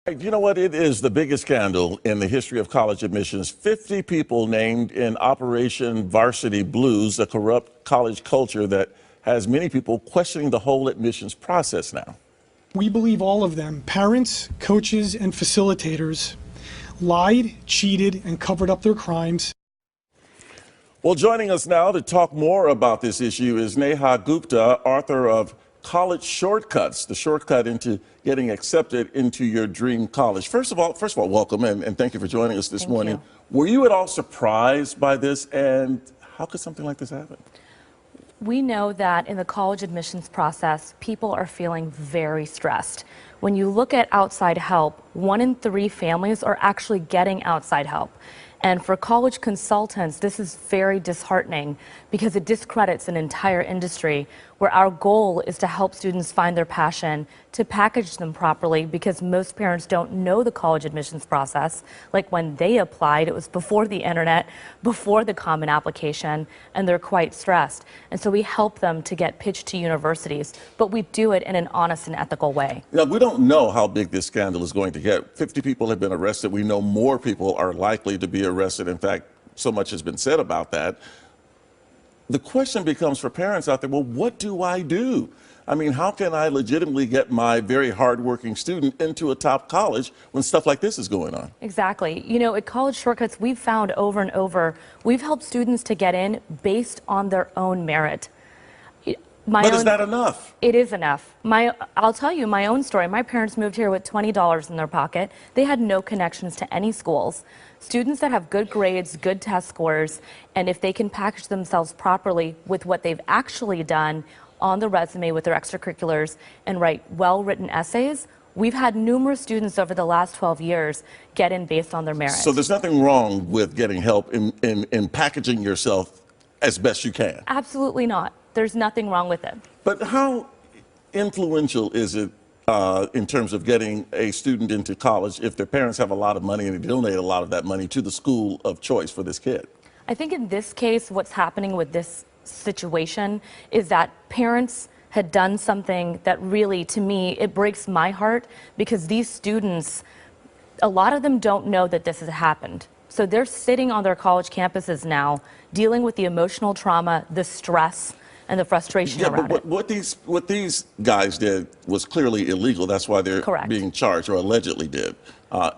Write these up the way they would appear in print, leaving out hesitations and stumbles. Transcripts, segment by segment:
You know what? It is the biggest scandal in the history of college admissions. 50 people named in Operation Varsity Blues, a corrupt college culture that has many people questioning the whole admissions process now. We believe all of them, parents, coaches, and facilitators, lied, cheated, and covered up their crimes. Well, joining us now to talk more about this issue is Neha Gupta, author of College Shortcuts, the shortcut into getting accepted into your dream college. First of all, welcome and thank you for joining us this morning. Were you at all surprised by this, and how could something like this happen? We know that in the college admissions process, people are feeling very stressed. When you look at outside help, 1 in 3 families are actually getting outside help. And for college consultants, this is very disheartening because it discredits an entire industry where our goal is to help students find their passion, to package them properly, because most parents don't know the college admissions process. Like when they applied, it was before the internet, before the Common Application, and they're quite stressed. And so we help them to get pitched to universities, but we do it in an honest and ethical way. Now, we don't know how big this scandal is going to get. 50 people have been arrested. We know more people are likely to be arrested. In fact, so much has been said about that. The question becomes for parents out there, well, what do I do? I mean, how can I legitimately get my very hardworking student into a top college when stuff like this is going on? Exactly. You know, at College Shortcuts, we've found over and over, we've helped students to get in based on their own merit. But is that enough? It is enough. I'll tell you my own story. My parents moved here with $20 in their pocket. They had no connections to any schools. Students that have good grades, good test scores, and if they can package themselves properly with what they've actually done on the resume with their extracurriculars and write well-written essays, we've had numerous students over the last 12 years get in based on their merit. So there's nothing wrong with getting help in packaging yourself as best you can? Absolutely not. There's nothing wrong with it. But how influential is it in terms of getting a student into college if their parents have a lot of money and they donate a lot of that money to the school of choice for this kid? I think in this case, what's happening with this situation is that parents had done something that really, to me, it breaks my heart because these students, a lot of them don't know that this has happened. So they're sitting on their college campuses now, dealing with the emotional trauma, the stress, and the frustration around it. What these guys did was clearly illegal. That's why they're being charged, or allegedly did.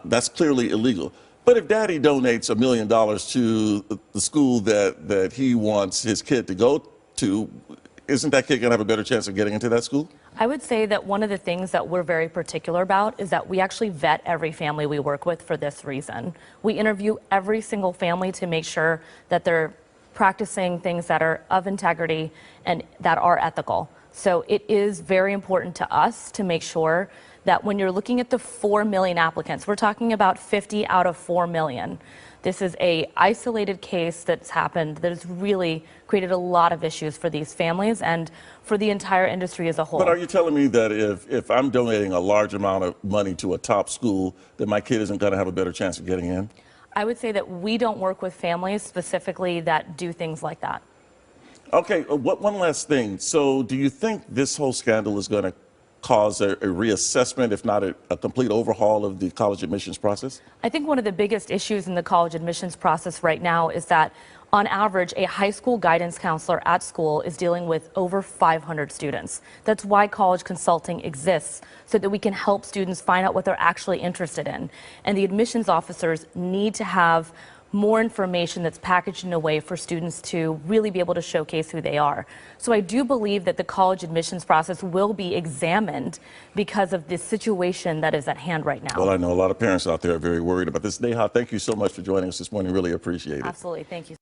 That's clearly illegal. But if daddy donates $1 million to the school that he wants his kid to go to, isn't that kid going to have a better chance of getting into that school? I would say that one of the things that we're very particular about is that we actually vet every family we work with for this reason. We interview every single family to make sure that they're practicing things that are of integrity and that are ethical. So it is very important to us to make sure that when you're looking at the 4 million applicants, we're talking about 50 out of 4 million. This is an isolated case that's happened that has really created a lot of issues for these families and for the entire industry as a whole. But are you telling me that if I'm donating a large amount of money to a top school, that my kid isn't going to have a better chance of getting in? I would say that we don't work with families specifically that do things like that. Okay, one last thing. So do you think this whole scandal is going to cause a reassessment, if not a complete overhaul of the college admissions process? I think one of the biggest issues in the college admissions process right now is that on average, a high school guidance counselor at school is dealing with over 500 students. That's why college consulting exists, so that we can help students find out what they're actually interested in. And the admissions officers need to have more information that's packaged in a way for students to really be able to showcase who they are. So I do believe that the college admissions process will be examined because of this situation that is at hand right now. Well, I know a lot of parents out there are very worried about this. Neha, thank you so much for joining us this morning. Really appreciate it. Absolutely. Thank you.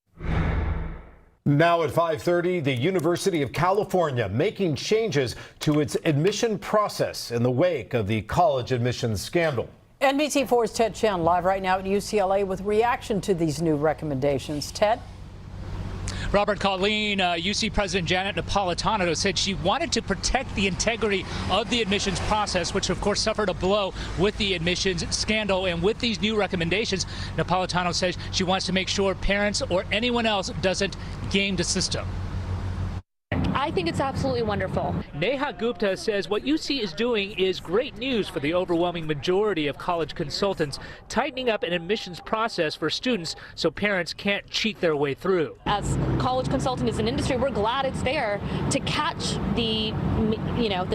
Now at 5:30, the University of California making changes to its admission process in the wake of the college admissions scandal. NBC4's Ted Chen live right now at UCLA with reaction to these new recommendations. Ted? Robert, Colleen, UC President Janet Napolitano said she wanted to protect the integrity of the admissions process, which of course suffered a blow with the admissions scandal. And with these new recommendations, Napolitano says she wants to make sure parents or anyone else doesn't game the system. I think it's absolutely wonderful. Neha Gupta says what UC is doing is great news for the overwhelming majority of college consultants, tightening up an admissions process for students so parents can't cheat their way through. As college consulting is an industry, we're glad it's there to catch the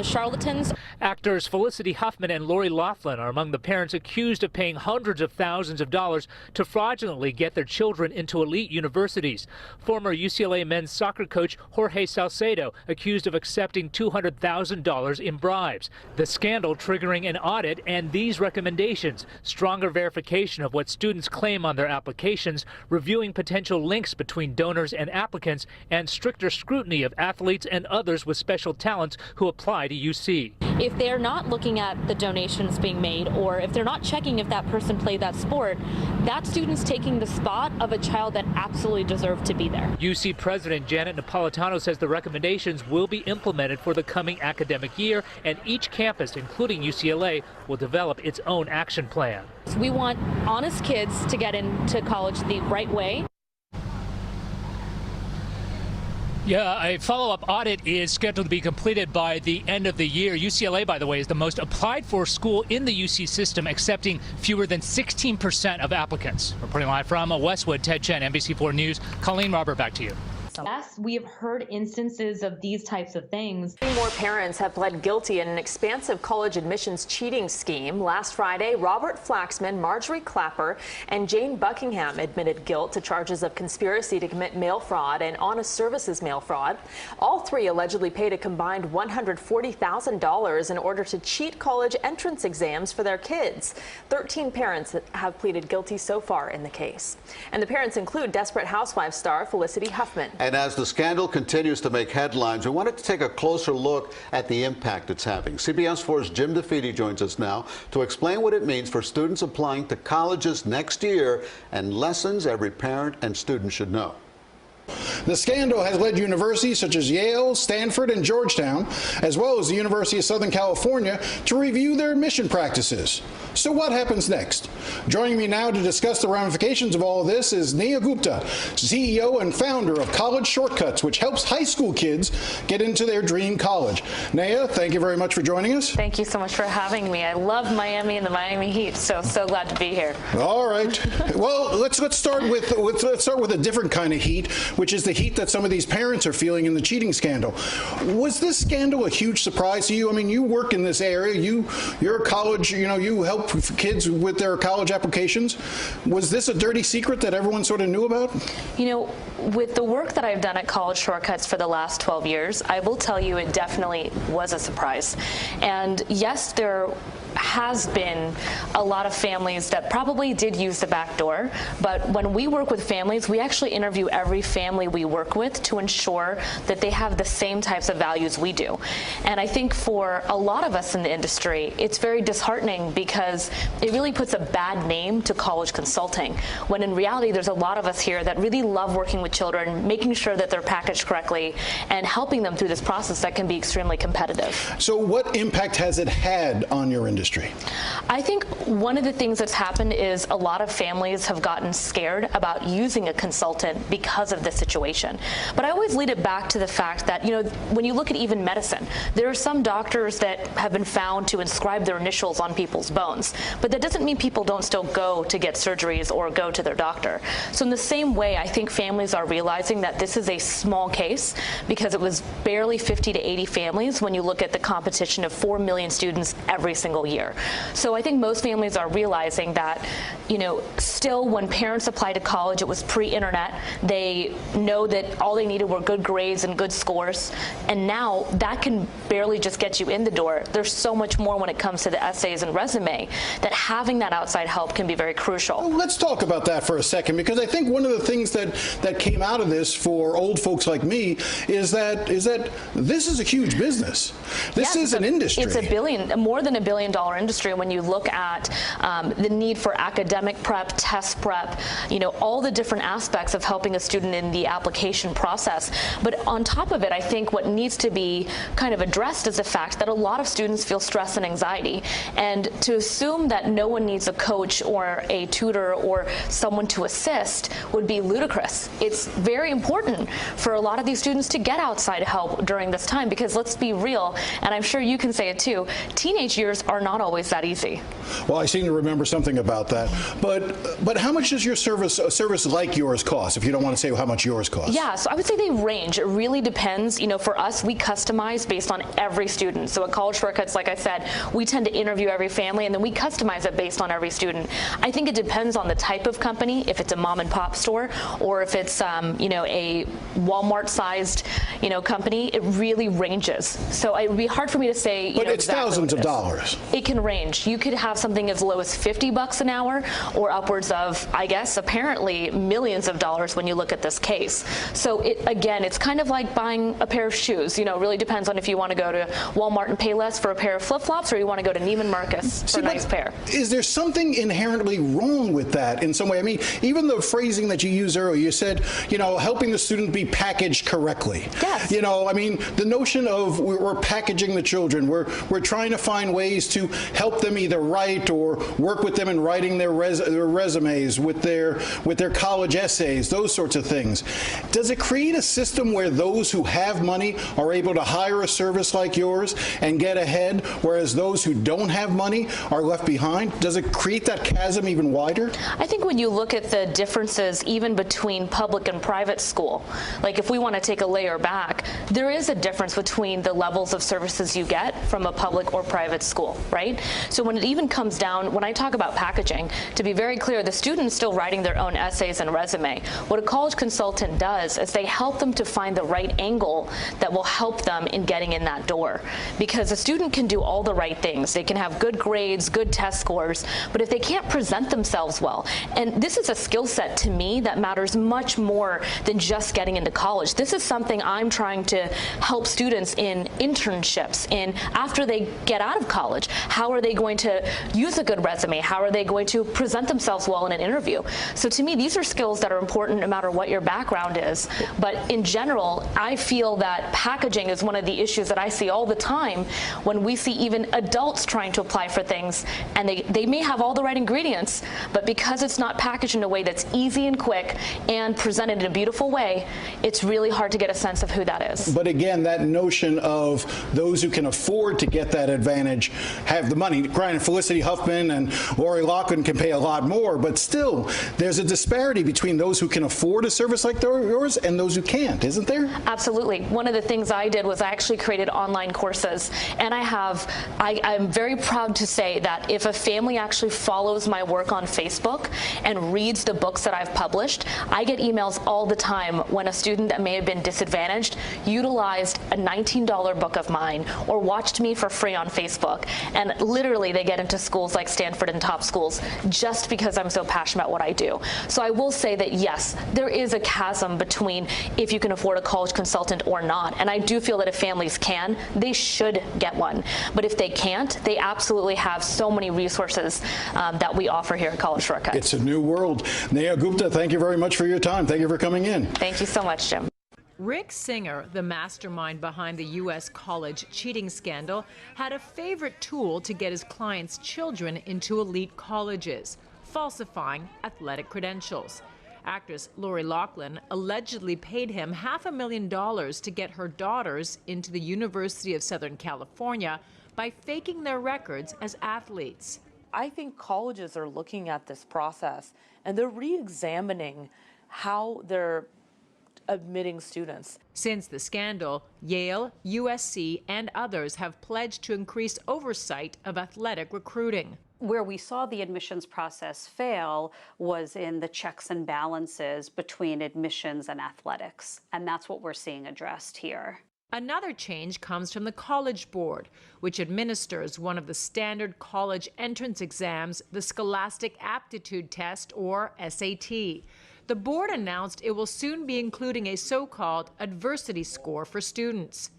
charlatans. Actors Felicity Huffman and Lori Laughlin are among the parents accused of paying hundreds of thousands of dollars to fraudulently get their children into elite universities. Former UCLA men's soccer coach Jorge Salcedo accused of accepting $200,000 in bribes. The scandal triggering an audit and these recommendations: stronger verification of what students claim on their applications, reviewing potential links between donors and applicants, and stricter scrutiny of athletes and others with special talents who apply to UC. If they're not looking at the donations being made, or if they're not checking if that person played that sport, that student's taking the spot of a child that absolutely deserved to be there. UC President Janet Napolitano says the recommendations will be implemented for the coming academic year, and each campus, including UCLA, will develop its own action plan. We want honest kids to get into college the right way. Yeah, a follow-up audit is scheduled to be completed by the end of the year. UCLA, by the way, is the most applied for school in the UC system, accepting fewer than 16% of applicants. Reporting live from Westwood, Ted Chen, NBC4 News. Colleen, Robert, back to you. Yes, we have heard instances of these types of things. More parents have pled guilty in an expansive college admissions cheating scheme. Last Friday, Robert Flaxman, Marjorie Clapper, and Jane Buckingham admitted guilt to charges of conspiracy to commit mail fraud and honest services mail fraud. All three allegedly paid a combined $140,000 in order to cheat college entrance exams for their kids. 13 parents have pleaded guilty so far in the case. And the parents include Desperate Housewives star Felicity Huffman. And as the scandal continues to make headlines, we wanted to take a closer look at the impact it's having. CBS 4's Jim DeFede joins us now to explain what it means for students applying to colleges next year and lessons every parent and student should know. The scandal has led universities such as Yale, Stanford, and Georgetown, as well as the University of Southern California, to review their admission practices. So what happens next? Joining me now to discuss the ramifications of all of this is Nia Gupta, CEO and founder of College Shortcuts, which helps high school kids get into their dream college. Nia, thank you very much for joining us. Thank you so much for having me. I love Miami and the Miami Heat, so glad to be here. All right. Well, let's start with a different kind of heat, which is the heat that some of these parents are feeling in the cheating scandal. Was this scandal a huge surprise to you? I mean, you work in this area. You're a college. You help kids with their college applications. Was this a dirty secret that everyone sort of knew about? With the work that I've done at College Shortcuts for the last 12 years, I will tell you it definitely was a surprise. And yes, there has been a lot of families that probably did use the back door, but when we work with families, we actually interview every family we work with to ensure that they have the same types of values we do. And I think for a lot of us in the industry, it's very disheartening because it really puts a bad name to college consulting, when in reality there's a lot of us here that really love working with children, making sure that they're packaged correctly, and helping them through this process that can be extremely competitive. So what impact has it had on your industry? I think one of the things that's happened is a lot of families have gotten scared about using a consultant because of this situation. But I always lead it back to the fact that, when you look at even medicine, there are some doctors that have been found to inscribe their initials on people's bones. But that doesn't mean people don't still go to get surgeries or go to their doctor. So in the same way, I think families are realizing that this is a small case because it was barely 50 to 80 families when you look at the competition of 4 million students every single year. So I think most families are realizing that, still when parents apply to college, it was pre-internet. They know that all they needed were good grades and good scores. And now that can barely just get you in the door. There's so much more when it comes to the essays and resume that having that outside help can be very crucial. Well, let's talk about that for a second, because I think one of the things that came out of this for old folks like me is that this is a huge business. This is an industry. It's more than $1 billion multi-billion-dollar industry. When you look at the need for academic prep, test prep, all the different aspects of helping a student in the application process. But on top of it, I think what needs to be kind of addressed is the fact that a lot of students feel stress and anxiety. And to assume that no one needs a coach or a tutor or someone to assist would be ludicrous. It's very important for a lot of these students to get outside help during this time, because let's be real, and I'm sure you can say it too, teenage years are not always that easy. Well, I seem to remember something about that. But how much does your service, a service like yours, cost, if you don't want to say how much yours costs? Yeah, so I would say they range. It really depends. For us, we customize based on every student. So at College Shortcuts, like I said, we tend to interview every family, and then we customize it based on every student. I think it depends on the type of company, if it's a mom and pop store or if it's a Walmart-sized company. It really ranges. So it would be hard for me to say. But it's exactly thousands of dollars. It can range. You could have something as low as $50 an hour, or upwards of, I guess, apparently millions of dollars when you look at this case. So again, it's kind of like buying a pair of shoes. It really depends on if you want to go to Walmart and pay less for a pair of flip-flops, or you want to go to Neiman Marcus for a nice pair. Is there something inherently wrong with that in some way? I mean, even the phrasing that you used earlier, you said, helping the student be packaged correctly. Yes. I mean, the notion of we're packaging the children, we're trying to find ways to help them either write or work with them in writing their resumes, with their college essays, those sorts of things. Does it create a system where those who have money are able to hire a service like yours and get ahead, whereas those who don't have money are left behind? Does it create that chasm even wider? I think when you look at the differences even between public and private school, like if we want to take a layer back, there is a difference between the levels of services you get from a public or private school, right? So when it even comes down, when I talk about packaging, to be very clear, the student is still writing their own essays and resume. What a college consultant does is they help them to find the right angle that will help them in getting in that door. Because a student can do all the right things. They can have good grades, good test scores, but if they can't present themselves well, and this is a skill set to me that matters much more than just getting into college. This is something I'm trying to help students in internships, in after they get out of college. How are they going to use a good resume? How are they going to present themselves well in an interview? So to me, these are skills that are important no matter what your background is. But in general, I feel that packaging is one of the issues that I see all the time when we see even adults trying to apply for things, and they may have all the right ingredients, but because it's not packaged in a way that's easy and quick and presented in a beautiful way, it's really hard to get a sense of who that is. But again, that notion of those who can afford to get that advantage have the money. Granted, Felicity Huffman and Lori Loughlin can pay a lot more, but still, there's a disparity between those who can afford a service like yours and those who can't, isn't there? Absolutely. One of the things I did was I actually created online courses, and I'm very proud to say that if a family actually follows my work on Facebook and reads the books that I've published, I get emails all the time when a student that may have been disadvantaged utilized a $19 book of mine or watched me for free on Facebook, and literally they get into schools like Stanford and top schools just because I'm so passionate about what I do. So I will say that yes, there is a chasm between if you can afford a college consultant or not, and I do feel that if families can, they should get one. But if they can't, they absolutely have so many resources that we offer here at College Shortcuts. It's a new world. Nia Gupta, thank you very much for your time. Thank you for coming in. Thank you so much, Jim. Rick Singer, the mastermind behind the U.S. college cheating scandal, had a favorite tool to get his clients' children into elite colleges: falsifying athletic credentials. Actress Lori Loughlin allegedly paid him $500,000 to get her daughters into the University of Southern California by faking their records as athletes. I think colleges are looking at this process and they're re-examining how they're admitting students. Since the scandal, Yale, USC, and others have pledged to increase oversight of athletic recruiting. Where we saw the admissions process fail was in the checks and balances between admissions and athletics, and that's what we're seeing addressed here. Another change comes from the College Board, which administers one of the standard college entrance exams, the Scholastic Aptitude Test, or SAT. The board announced it will soon be including a so-called adversity score for students.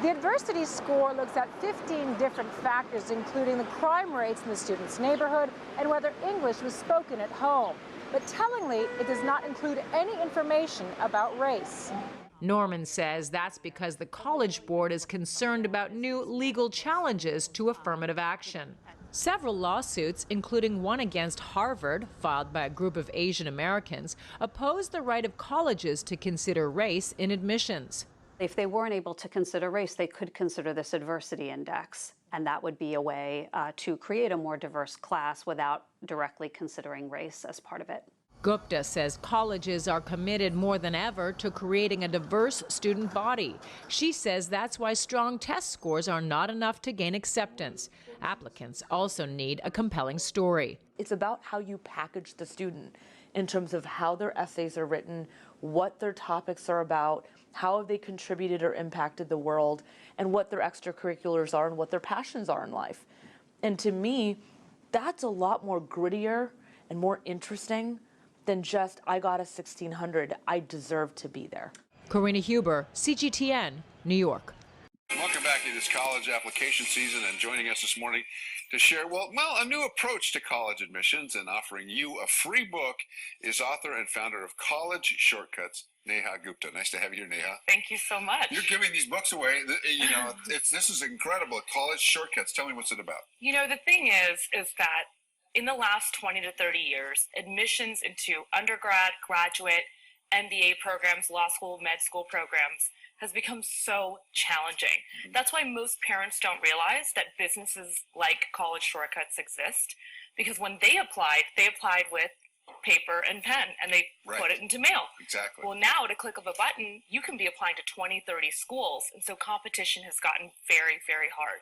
The adversity score looks at 15 different factors, including the crime rates in the student's neighborhood and whether English was spoken at home. But tellingly, it does not include any information about race. Norman says that's because the College Board is concerned about new legal challenges to affirmative action. Several lawsuits, including one against Harvard, filed by a group of Asian Americans, oppose the right of colleges to consider race in admissions. If they weren't able to consider race, they could consider this adversity index, and that would be a way to create a more diverse class without directly considering race as part of it. Gupta says colleges are committed more than ever to creating a diverse student body. She says that's why strong test scores are not enough to gain acceptance. Applicants also need a compelling story. It's about how you package the student in terms of how their essays are written, what their topics are about, how have they contributed or impacted the world, and what their extracurriculars are and what their passions are in life. And to me, that's a lot more grittier and more interesting than just, I got a 1600, I deserve to be there. Karina Huber, CGTN, New York. Welcome back to this college application season, and joining us this morning to share, well, a new approach to college admissions and offering you a free book is author and founder of College Shortcuts, Neha Gupta. Nice to have you here, Neha. Thank you so much. You're giving these books away. You know, this is incredible. College Shortcuts. Tell me what's it about. You know, the thing is that in the last 20 to 30 years, admissions into undergrad, graduate, MBA programs, law school, med school programs has become so challenging. That's why most parents don't realize that businesses like College Shortcuts exist, because when they applied with paper and pen, and they put it into mail. Exactly. Well, now at a click of a button, you can be applying to 20, 30 schools, and so competition has gotten very, very hard.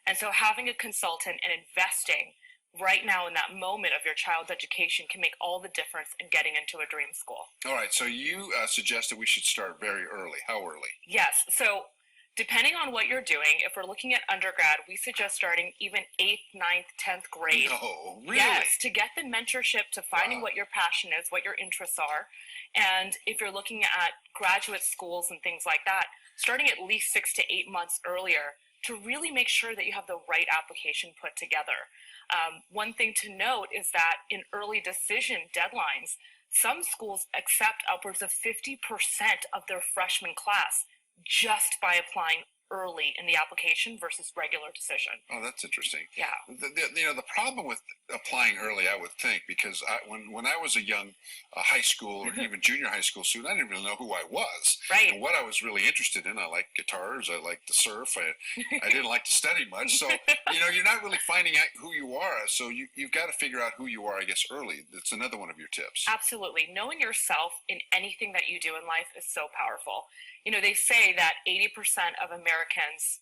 And so having a consultant and investing right now in that moment of your child's education can make all the difference in getting into a dream school. All right, so you suggest that we should start very early. How early? Yes, so depending on what you're doing, if we're looking at undergrad, we suggest starting even 8th, 9th, 10th grade. No, really? Yes, to get the mentorship to finding what your passion is, what your interests are. And if you're looking at graduate schools and things like that, starting at least 6 to 8 months earlier to really make sure that you have the right application put together. One thing to note is that in early decision deadlines, some schools accept upwards of 50% of their freshman class just by applying early in the application versus regular decision. Oh, that's interesting. Yeah. The problem with applying early, I would think, because when I was a young high school or even junior high school student, I didn't really know who I was. Right. And what I was really interested in, I liked guitars, I liked to surf, I didn't like to study much. So, you're not really finding out who you are. So you've got to figure out who you are, I guess, early. That's another one of your tips. Absolutely. Knowing yourself in anything that you do in life is so powerful. They say that 80% of Americans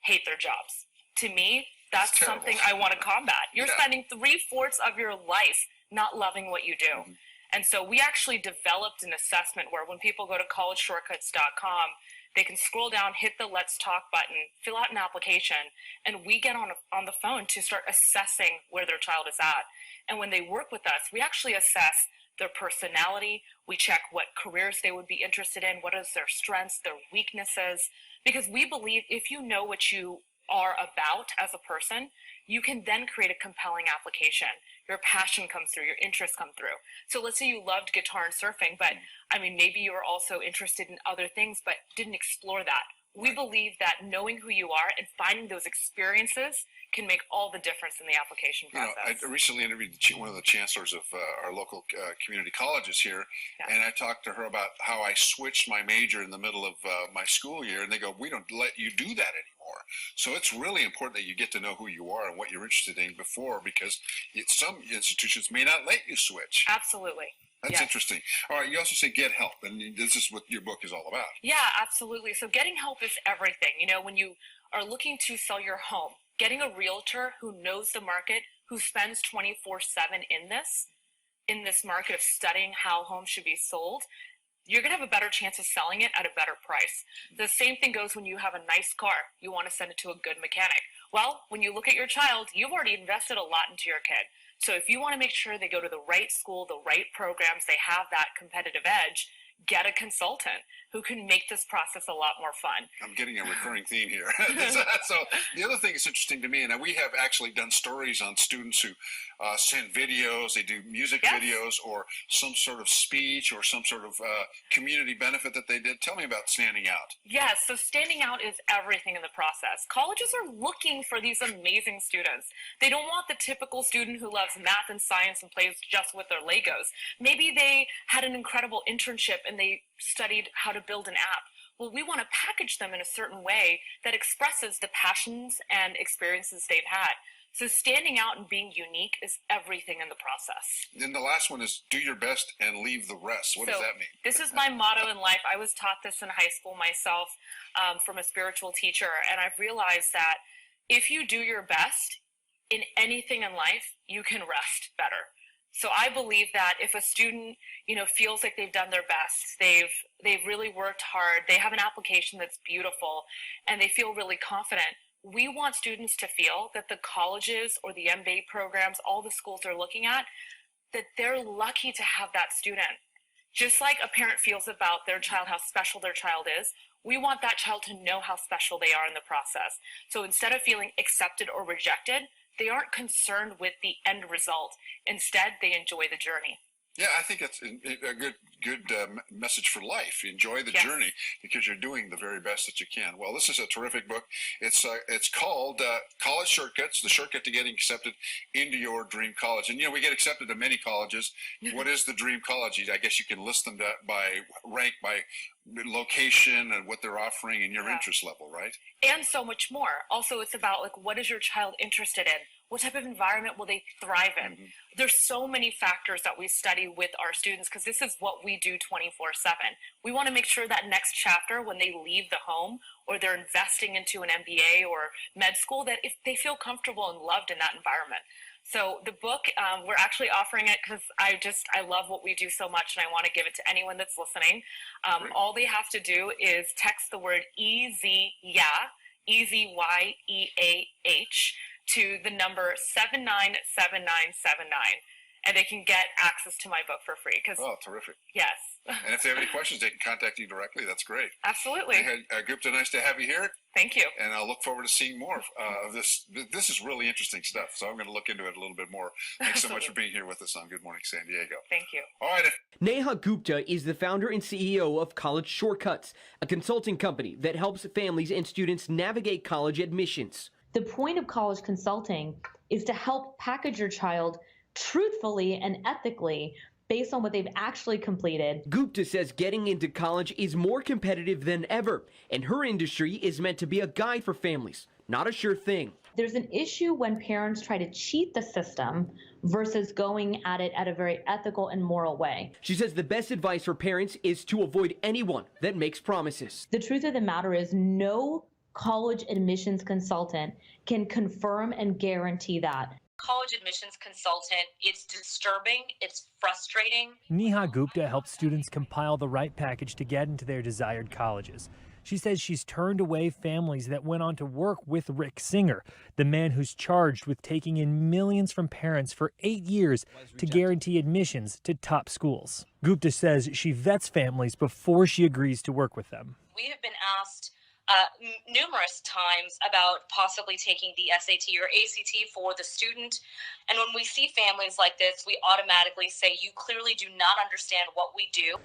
hate their jobs. To me, that's something I want to combat. You're spending 3/4 of your life not loving what you do. And so we actually developed an assessment where when people go to collegeshortcuts.com, they can scroll down, hit the Let's Talk button, fill out an application, and we get on the phone to start assessing where their child is at. And when they work with us, we actually assess their personality. We check what careers they would be interested in, what is their strengths, their weaknesses, because we believe if you know what you are about as a person, you can then create a compelling application. Your passion comes through, your interests come through. So let's say you loved guitar and surfing, but maybe you were also interested in other things, but didn't explore that. We believe that knowing who you are and finding those experiences can make all the difference in the application process. I recently interviewed one of the chancellors of our local community colleges here, and I talked to her about how I switched my major in the middle of my school year, and they go, we don't let you do that anymore. So it's really important that you get to know who you are and what you're interested in before, because some institutions may not let you switch. Absolutely. That's interesting. All right, you also say get help, and this is what your book is all about. Yeah, absolutely. So getting help is everything. When you are looking to sell your home, getting a realtor who knows the market, who spends 24/7 in this market of studying how homes should be sold, you're going to have a better chance of selling it at a better price. The same thing goes when you have a nice car. You want to send it to a good mechanic. Well, when you look at your child, you've already invested a lot into your kid. So if you want to make sure they go to the right school, the right programs, they have that competitive edge, get a consultant who can make this process a lot more fun. I'm getting a recurring theme here. So the other thing that's interesting to me, and we have actually done stories on students who send videos, they do music videos or some sort of speech or some sort of community benefit that they did. Tell me about standing out. Yes, so standing out is everything in the process. Colleges are looking for these amazing students. They don't want the typical student who loves math and science and plays just with their Legos. Maybe they had an incredible internship and they studied how to build an app. Well, we want to package them in a certain way that expresses the passions and experiences they've had. So standing out and being unique is everything in the process. Then the last one is do your best and leave the rest. What does that mean? This is my motto in life. I was taught this in high school myself from a spiritual teacher. And I've realized that if you do your best in anything in life, you can rest better. So I believe that if a student, feels like they've done their best, they've really worked hard, they have an application that's beautiful, and they feel really confident, we want students to feel that the colleges or the MBA programs, all the schools they're looking at, that they're lucky to have that student. Just like a parent feels about their child, how special their child is, we want that child to know how special they are in the process. So instead of feeling accepted or rejected, they aren't concerned with the end result. Instead, they enjoy the journey. Yeah, I think it's a good message for life. Enjoy the journey because you're doing the very best that you can. Well, this is a terrific book. It's called College Shortcuts, the shortcut to getting accepted into your dream college. And, we get accepted to many colleges. What is the dream college? I guess you can list them by rank, by location and what they're offering and your interest level, right? And so much more. Also, it's about what is your child interested in? What type of environment will they thrive in? Mm-hmm. There's so many factors that we study with our students because this is what we do 24/7. We want to make sure that next chapter, when they leave the home or they're investing into an MBA or med school, that if they feel comfortable and loved in that environment. So the book, we're actually offering it because I love what we do so much and I want to give it to anyone that's listening. All they have to do is text the word EZYEAH, EZYEAH, to the number 797979, and they can get access to my book for free. Oh, terrific. Yes. And if they have any questions, they can contact you directly. That's great. Absolutely. Neha Gupta, nice to have you here. Thank you. And I'll look forward to seeing more of this. This is really interesting stuff, so I'm going to look into it a little bit more. Thanks so much for being here with us on Good Morning San Diego. Thank you. All right. Neha Gupta is the founder and CEO of College Shortcuts, a consulting company that helps families and students navigate college admissions. The point of college consulting is to help package your child truthfully and ethically based on what they've actually completed. Gupta says getting into college is more competitive than ever, and her industry is meant to be a guide for families, not a sure thing. There's an issue when parents try to cheat the system versus going at it at a very ethical and moral way. She says the best advice for parents is to avoid anyone that makes promises. The truth of the matter is no college admissions consultant can confirm and guarantee that. College admissions consultant, it's disturbing, it's frustrating. Neha Gupta helps students compile the right package to get into their desired colleges. She says she's turned away families that went on to work with Rick Singer, the man who's charged with taking in millions from parents for 8 years to guarantee admissions to top schools. Gupta says she vets families before she agrees to work with them. We have been asked numerous times about possibly taking the SAT or ACT for the student. And when we see families like this, we automatically say, you clearly do not understand what we do.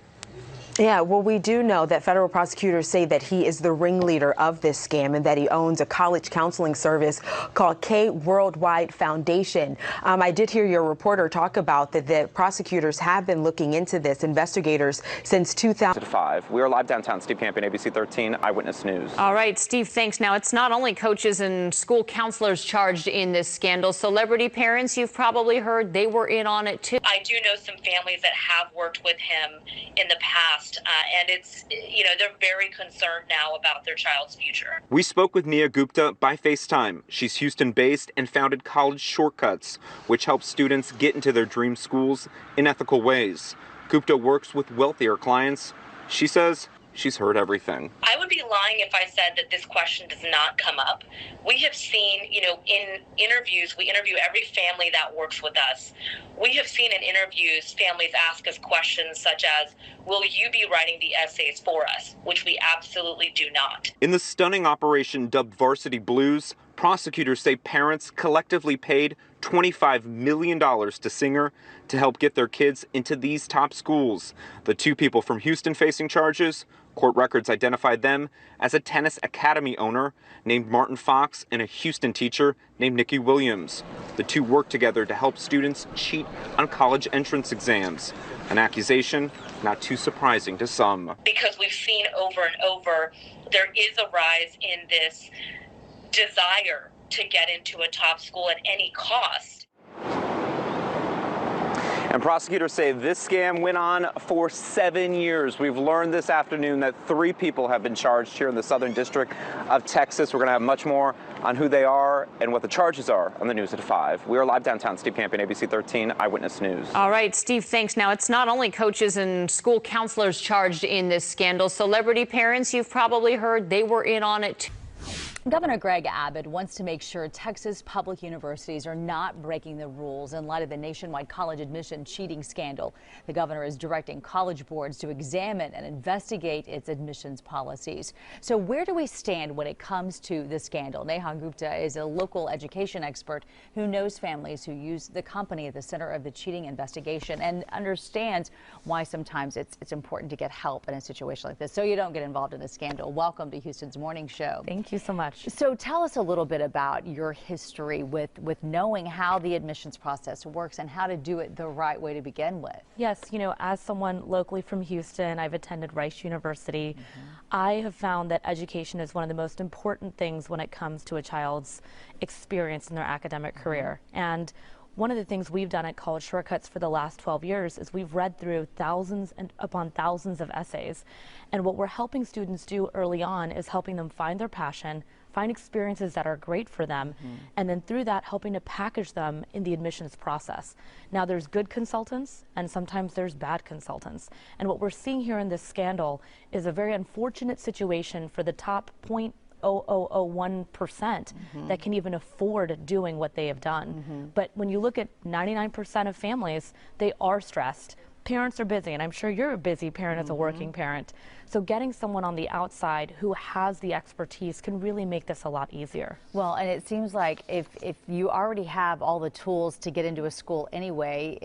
Yeah, well, we do know that federal prosecutors say that he is the ringleader of this scam and that he owns a college counseling service called K Worldwide Foundation. I did hear your reporter talk about that the prosecutors have been looking into this, investigators, since 2005. We are live downtown. Steve Campion, ABC 13 Eyewitness News. All right, Steve, thanks. Now, it's not only coaches and school counselors charged in this scandal. Celebrity parents, you've probably heard, they were in on it, too. I do know some families that have worked with him in the past. And it's, they're very concerned now about their child's future. We spoke with Nia Gupta by FaceTime. She's Houston-based and founded College Shortcuts, which helps students get into their dream schools in ethical ways. Gupta works with wealthier clients. She says she's heard everything. I would be lying if I said that this question does not come up. We have seen, in interviews, we interview every family that works with us. We have seen in interviews families ask us questions such as, will you be writing the essays for us? Which we absolutely do not. In the stunning operation dubbed Varsity Blues, prosecutors say parents collectively paid $25 million to Singer to help get their kids into these top schools. The two people from Houston facing charges, court records identified them as a tennis academy owner named Martin Fox and a Houston teacher named Nikki Williams. The two worked together to help students cheat on college entrance exams, an accusation not too surprising to some. Because we've seen over and over, there is a rise in this desire to get into a top school at any cost. And prosecutors say this scam went on for 7 years. We've learned this afternoon that 3 people have been charged here in the Southern District of Texas. We're going to have much more on who they are and what the charges are on the news at 5. We are live downtown. Steve Campion, ABC 13 Eyewitness News. All right, Steve, thanks. Now, it's not only coaches and school counselors charged in this scandal. Celebrity parents, you've probably heard, they were in on it too. Governor Greg Abbott wants to make sure Texas public universities are not breaking the rules in light of the nationwide college admission cheating scandal. The governor is directing college boards to examine and investigate its admissions policies. So where do we stand when it comes to the scandal? Neha Gupta is a local education expert who knows families who use the company at the center of the cheating investigation and understands why sometimes it's important to get help in a situation like this so you don't get involved in a scandal. Welcome to Houston's Morning Show. Thank you so much. So tell us a little bit about your history with knowing how the admissions process works and how to do it the right way to begin with. Yes, as someone locally from Houston, I've attended Rice University. I have found that education is one of the most important things when it comes to a child's experience in their academic career. And one of the things we've done at College Shortcuts for the last 12 years is we've read through thousands and upon thousands of essays. And what we're helping students do early on is helping them find their passion, find experiences that are great for them, and then through that helping to package them in the admissions process. Now there's good consultants and sometimes there's bad consultants. And what we're seeing here in this scandal is a very unfortunate situation for the top 0.0001% that can even afford doing what they have done. But when you look at 99% of families, they are stressed. Parents are busy, and I'm sure you're a busy parent as a working parent. So getting someone on the outside who has the expertise can really make this a lot easier. Well, and it seems like if you already have all the tools to get into a school anyway,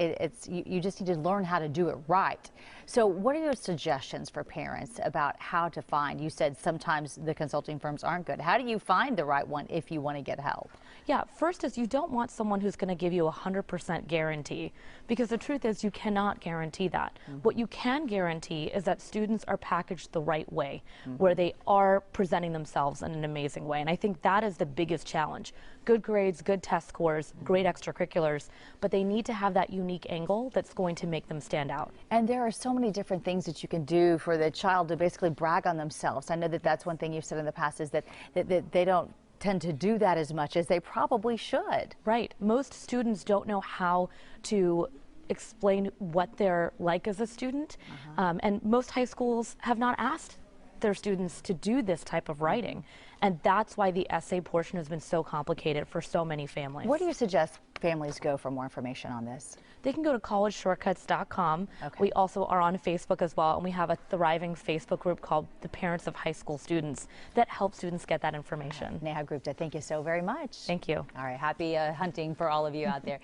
you just need to learn how to do it right. So what are your suggestions for parents about how to find? You said sometimes the consulting firms aren't good. How do you find the right one if you want to get help? Yeah, first is you don't want someone who's going to give you a 100% guarantee, because the truth is you cannot guarantee that. What you can guarantee is that students are packaged the right way, where they are presenting themselves in an amazing way. And I think that is the biggest challenge. Good grades, good test scores, great extracurriculars, but they need to have that unique angle that's going to make them stand out. And there are so many different things that you can do for the child to basically brag on themselves. I know that that's one thing you've said in the past is that they don't tend to do that as much as they probably should. Right. Most students don't know how to explain what they're like as a student, and most high schools have not asked their students to do this type of writing, and that's why the essay portion has been so complicated for so many families. Where do you suggest families go for more information on this? They can go to collegeshortcuts.com. We also are on Facebook as well, and we have a thriving Facebook group called the Parents of High School Students that helps students get that information. Neha Gupta, thank you so very much. Thank you. All right, happy hunting for all of you out there.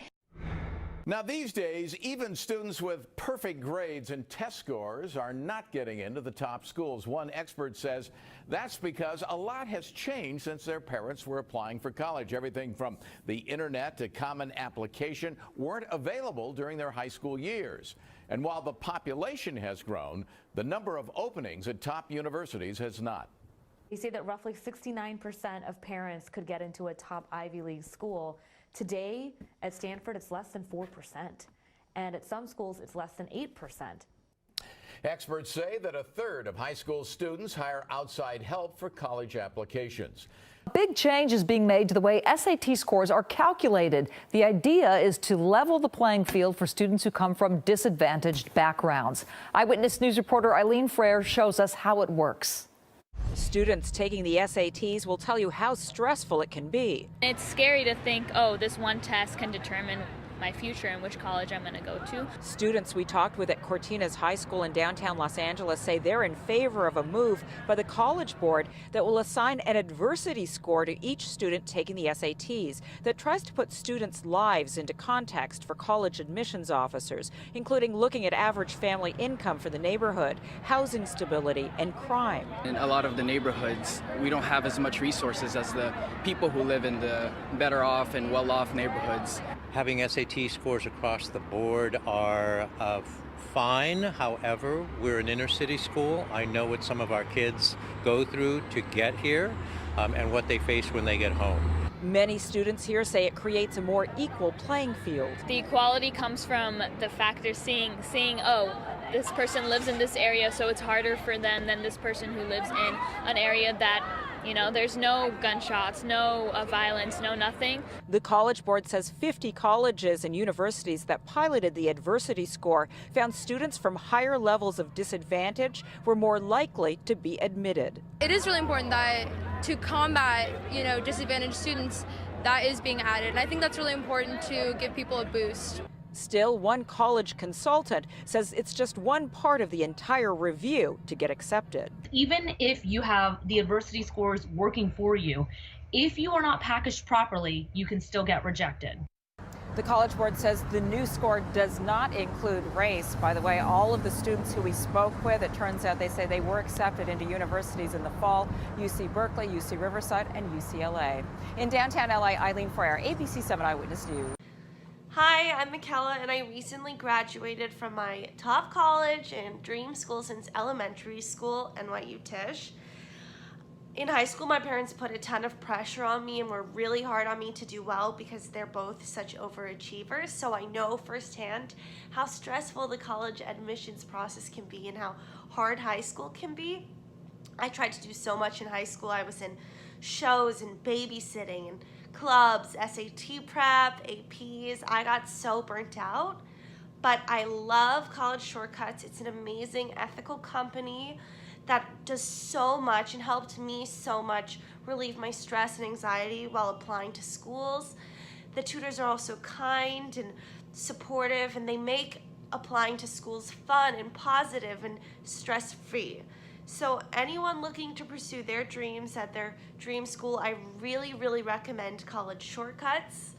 Now, these days, even students with perfect grades and test scores are not getting into the top schools. One expert says that's because a lot has changed since their parents were applying for college. Everything from the internet to common application weren't available during their high school years. And while the population has grown, the number of openings at top universities has not. You see that roughly 69% of parents could get into a top Ivy League school. Today, at Stanford, it's less than 4%, and at some schools, it's less than 8%. Experts say that a third of high school students hire outside help for college applications. Big change is being made to the way SAT scores are calculated. The idea is to level the playing field for students who come from disadvantaged backgrounds. Eyewitness News reporter Eileen Frere shows us how it works. Students taking the SATs will tell you how stressful it can be. It's scary to think, oh, this one test can determine my future and which college I'm going to go to. Students we talked with at Cortinas High School in downtown Los Angeles say they're in favor of a move by the College Board that will assign an adversity score to each student taking the SATs that tries to put students' lives into context for college admissions officers, including looking at average family income for the neighborhood, housing stability, and crime. In a lot of the neighborhoods, we don't have as much resources as the people who live in the better off and well-off neighborhoods. Having SAT scores across the board are fine. However, we're an inner city school. I know what some of our kids go through to get here and what they face when they get home. Many students here say it creates a more equal playing field. The equality comes from the factor seeing, oh, this person lives in this area, so it's harder for them than this person who lives in an area that, you know, there's no gunshots, no violence, no nothing. The College Board says 50 colleges and universities that piloted the adversity score found students from higher levels of disadvantage were more likely to be admitted. It is really important that to combat, you know, disadvantaged students, that is being added. And I think that's really important to give people a boost. Still, one college consultant says it's just one part of the entire review to get accepted. Even if you have the adversity scores working for you, if you are not packaged properly, you can still get rejected. The College Board says the new score does not include race. By the way, all of the students who we spoke with, it turns out they say they were accepted into universities in the fall: UC Berkeley, UC Riverside, and UCLA. In downtown LA, Eileen Frere, ABC 7 Eyewitness News. Hi, I'm Michaela, and I recently graduated from my top college and dream school since elementary school, NYU Tisch. In high school, my parents put a ton of pressure on me and were really hard on me to do well because they're both such overachievers. So I know firsthand how stressful the college admissions process can be and how hard high school can be. I tried to do so much in high school. I was in shows and babysitting and clubs, SAT prep, APs. I got so burnt out, but I love College Shortcuts. It's an amazing ethical company that does so much and helped me so much relieve my stress and anxiety while applying to schools. The tutors are also kind and supportive, and they make applying to schools fun and positive and stress-free. So anyone looking to pursue their dreams at their dream school, I really, really recommend College Shortcuts.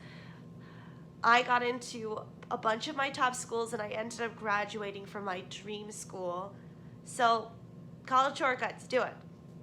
I got into a bunch of my top schools and I ended up graduating from my dream school. So College Shortcuts, do it.